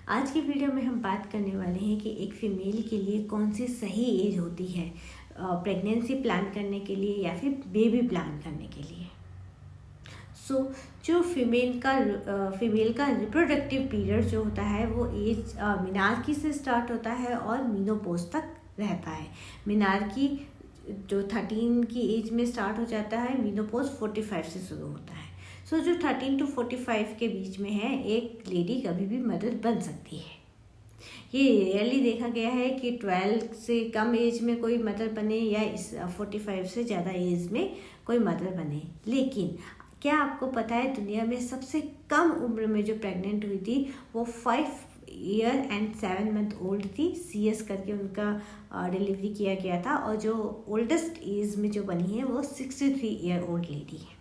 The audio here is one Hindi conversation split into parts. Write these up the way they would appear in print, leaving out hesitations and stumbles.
आज की वीडियो में हम बात करने वाले हैं कि एक फ़ीमेल के लिए कौन सी सही एज होती है प्रेगनेंसी प्लान करने के लिए या फिर बेबी प्लान करने के लिए। जो फीमेल का रिप्रोडक्टिव पीरियड जो होता है वो एज मीनार्की से स्टार्ट होता है और मीनोपॉज तक रहता है। मीनार्की जो 13 की एज में स्टार्ट हो जाता है, मीनोपॉज 45 से शुरू होता है। जो 13 to 45 के बीच में है, एक लेडी कभी भी मदर बन सकती है। ये रेयरली देखा गया है कि 12 से कम एज में कोई मदर बने या 45 से ज़्यादा एज में कोई मदर बने। लेकिन क्या आपको पता है दुनिया में सबसे कम उम्र में जो प्रेग्नेंट हुई थी वो 5 ईयर एंड 7 मंथ ओल्ड थी। CS करके उनका डिलीवरी किया गया था। और जो ओल्डेस्ट एज में जो बनी है वो 63 ईयर ओल्ड लेडी है।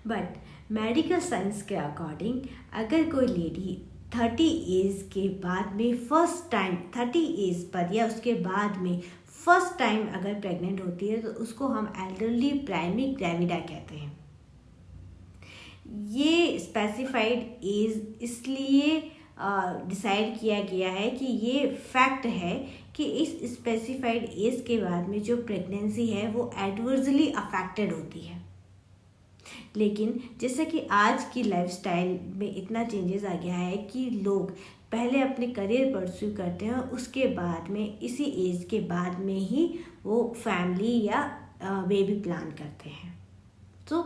बट मेडिकल साइंस के अकॉर्डिंग अगर कोई लेडी 30 एज के बाद में फर्स्ट टाइम 30 एज पर या उसके बाद में फर्स्ट टाइम अगर प्रेग्नेंट होती है तो उसको हम एल्डरली प्राइमरी ग्रेविडा कहते हैं। ये स्पेसिफाइड एज इसलिए डिसाइड किया गया है कि ये फैक्ट है कि इस स्पेसिफाइड एज के बाद में जो प्रेगनेंसी है वो एडवर्सली अफेक्टेड होती है। लेकिन जैसा कि आज की लाइफस्टाइल में इतना चेंजेस आ गया है कि लोग पहले अपने करियर परस्यू करते हैं और उसके बाद में इसी एज के बाद में ही वो फैमिली या बेबी प्लान करते हैं। तो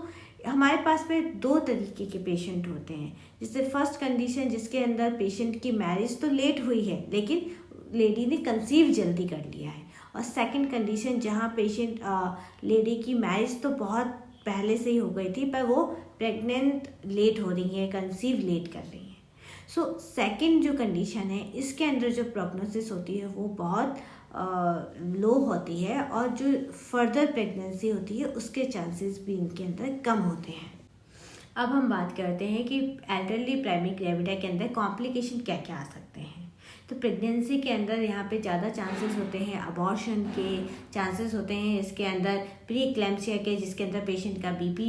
हमारे पास में 2 तरीके के पेशेंट होते हैं। जैसे फर्स्ट कंडीशन जिसके अंदर पेशेंट की मैरिज तो लेट हुई है लेकिन लेडी ने कंसीव जल्दी कर लिया है। और सेकंड कंडीशन जहाँ पेशेंट लेडी की मैरिज तो बहुत पहले से ही हो गई थी पर वो प्रेग्नेंट लेट हो रही है, कंसीव लेट कर रही है। सेकंड जो कंडीशन है इसके अंदर जो प्रोग्नोसिस होती है वो बहुत लो होती है और जो फर्दर प्रेगनेंसी होती है उसके चांसेस भी इनके अंदर कम होते हैं। अब हम बात करते हैं कि एल्डरली प्राइमरी ग्रेविडा के अंदर कॉम्प्लिकेशन क्या क्या आ सकते हैं। तो प्रेगनेंसी के अंदर यहाँ पे ज़्यादा चांसेस होते हैं अबॉर्शन के, चांसेस होते हैं इसके अंदर प्री एक्लैम्पसिया के जिसके अंदर पेशेंट का BP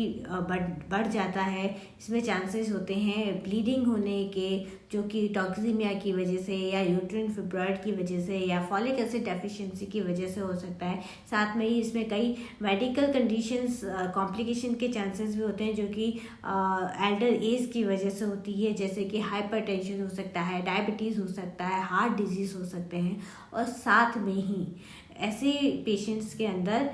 बढ़ जाता है। इसमें चांसेस होते हैं ब्लीडिंग होने के जो कि टॉक्सिमिया की वजह से या यूट्रिन फिब्रॉइड की वजह से या फॉलिक एसिड डेफिशिएंसी की वजह से हो सकता है। साथ में ही इसमें कई मेडिकल कंडीशंस कॉम्प्लिकेशन के चांसेस भी होते हैं जो कि एल्डर एज की वजह से होती है, जैसे कि हाइपरटेंशन हो सकता है, डायबिटीज़ हो सकता है, हार्ट डिजीज़ हो सकते हैं। और साथ में ही ऐसे पेशेंट्स के अंदर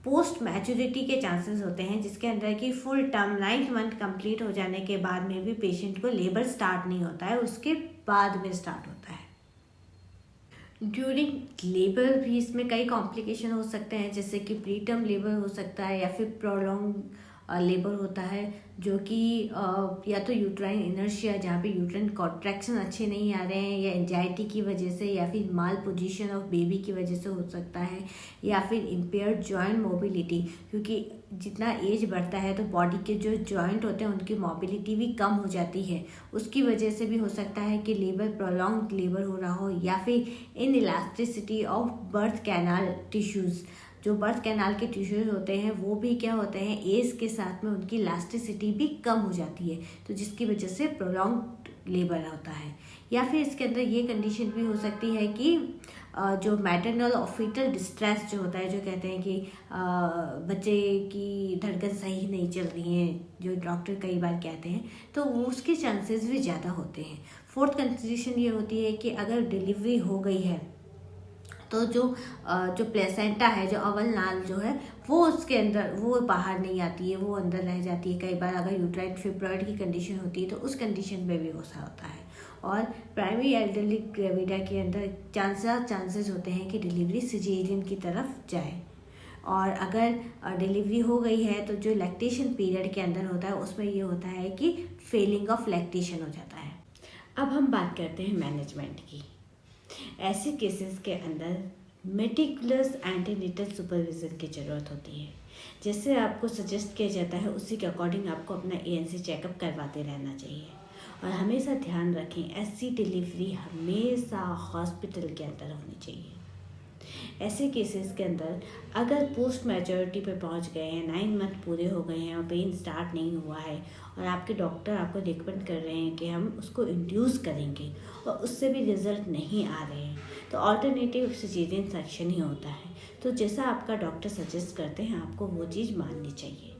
पोस्ट मैच्योरिटी के चांसेस होते हैं जिसके अंदर कि फुल टर्म 9 मंथ कंप्लीट हो जाने के बाद में भी पेशेंट को लेबर स्टार्ट नहीं होता है, उसके बाद में स्टार्ट होता है। ड्यूरिंग लेबर भी इसमें कई कॉम्प्लिकेशन हो सकते हैं जैसे कि प्रीटर्म लेबर हो सकता है या फिर प्रोलॉन्ग लेबर होता है जो कि या तो यूट्राइन इनर्शिया जहाँ पे यूट्राइन कॉन्ट्रैक्शन अच्छे नहीं आ रहे हैं या एंजाइटी की वजह से या फिर माल पोजीशन ऑफ बेबी की वजह से हो सकता है या फिर इम्पेयर्ड जॉइंट मोबिलिटी, क्योंकि जितना एज बढ़ता है तो बॉडी के जो जॉइंट होते हैं उनकी मोबिलिटी भी कम हो जाती है, उसकी वजह से भी हो सकता है कि लेबर प्रोलॉन्ग लेबर हो रहा हो। या फिर in elasticity of birth canal tissues, जो बर्थ कैनाल के टिश्यूज होते हैं वो भी क्या होते हैं एज के साथ में उनकी इलास्टिसिटी भी कम हो जाती है, तो जिसकी वजह से प्रोलॉन्ग लेबर होता है। या फिर इसके अंदर ये कंडीशन भी हो सकती है कि जो मैटरनल और फीटल डिस्ट्रेस जो होता है, जो कहते हैं कि बच्चे की धड़कन सही नहीं चल रही है, जो डॉक्टर कई बार कहते हैं, तो उसके चांसेस भी ज़्यादा होते हैं। फोर्थ कंडीशन ये होती है कि अगर डिलीवरी हो गई है तो जो प्लेसेंटा है, जो अवल नाल जो है वो उसके अंदर वो बाहर नहीं आती है, वो अंदर रह जाती है। कई बार अगर यूट्राइन फिब्रॉइड की कंडीशन होती है तो उस कंडीशन में भी ऐसा होता है। और प्राइमरी एल्डरली ग्रेविडा के अंदर चांसेस होते हैं कि डिलीवरी सिजेरियन की तरफ जाए। और अगर डिलीवरी हो गई है तो जो लैक्टेशन पीरियड के अंदर होता है उसमें ये होता है कि फेलिंग ऑफ लैक्टेशन हो जाता है। अब हम बात करते हैं मैनेजमेंट की। ऐसे केसेस के अंदर मेटिकुलस एंटीनेटल सुपरविज़न की ज़रूरत होती है। जैसे आपको सजेस्ट किया जाता है उसी के अकॉर्डिंग आपको अपना ANC चेकअप करवाते रहना चाहिए। और हमेशा ध्यान रखें ऐसी डिलीवरी हमेशा हॉस्पिटल के अंदर होनी चाहिए। ऐसे केसेस के अंदर अगर पोस्ट मैच्योरिटी पे पहुंच गए हैं, 9 मंथ पूरे हो गए हैं और पेन स्टार्ट नहीं हुआ है और आपके डॉक्टर आपको रिकमेंड कर रहे हैं कि हम उसको इंड्यूस करेंगे और उससे भी रिजल्ट नहीं आ रहे हैं, तो ऑल्टरनेटिव सिजेरियन सेक्शन ही होता है। तो जैसा आपका डॉक्टर सजेस्ट करते हैं आपको वो चीज़ माननी चाहिए।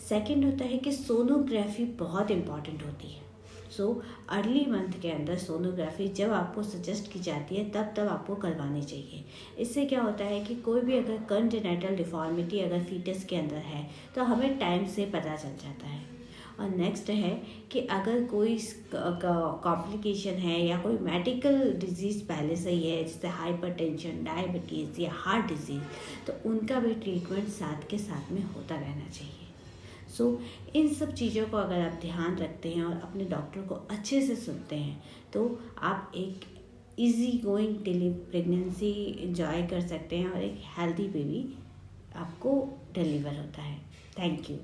सेकंड होता है कि सोनोग्राफी बहुत इम्पॉर्टेंट होती है। सो अर्ली मंथ के अंदर सोनोग्राफी जब आपको सजेस्ट की जाती है तब आपको करवानी चाहिए। इससे क्या होता है कि कोई भी अगर कंजेनिटल डिफॉर्मिटी अगर फीटस के अंदर है तो हमें टाइम से पता चल जाता है। और नेक्स्ट है कि अगर कोई कॉम्प्लिकेशन है या कोई मेडिकल डिजीज़ पहले से ही है, जैसे हाइपरटेंशन, डायबिटीज़ या हार्ट डिजीज़, तो उनका भी ट्रीटमेंट साथ के साथ में होता रहना चाहिए। सो इन सब चीज़ों को अगर आप ध्यान रखते हैं और अपने डॉक्टर को अच्छे से सुनते हैं तो आप एक इजी गोइंग प्रेगनेंसी एंजॉय कर सकते हैं और एक हेल्दी बेबी आपको डिलीवर होता है। Thank you.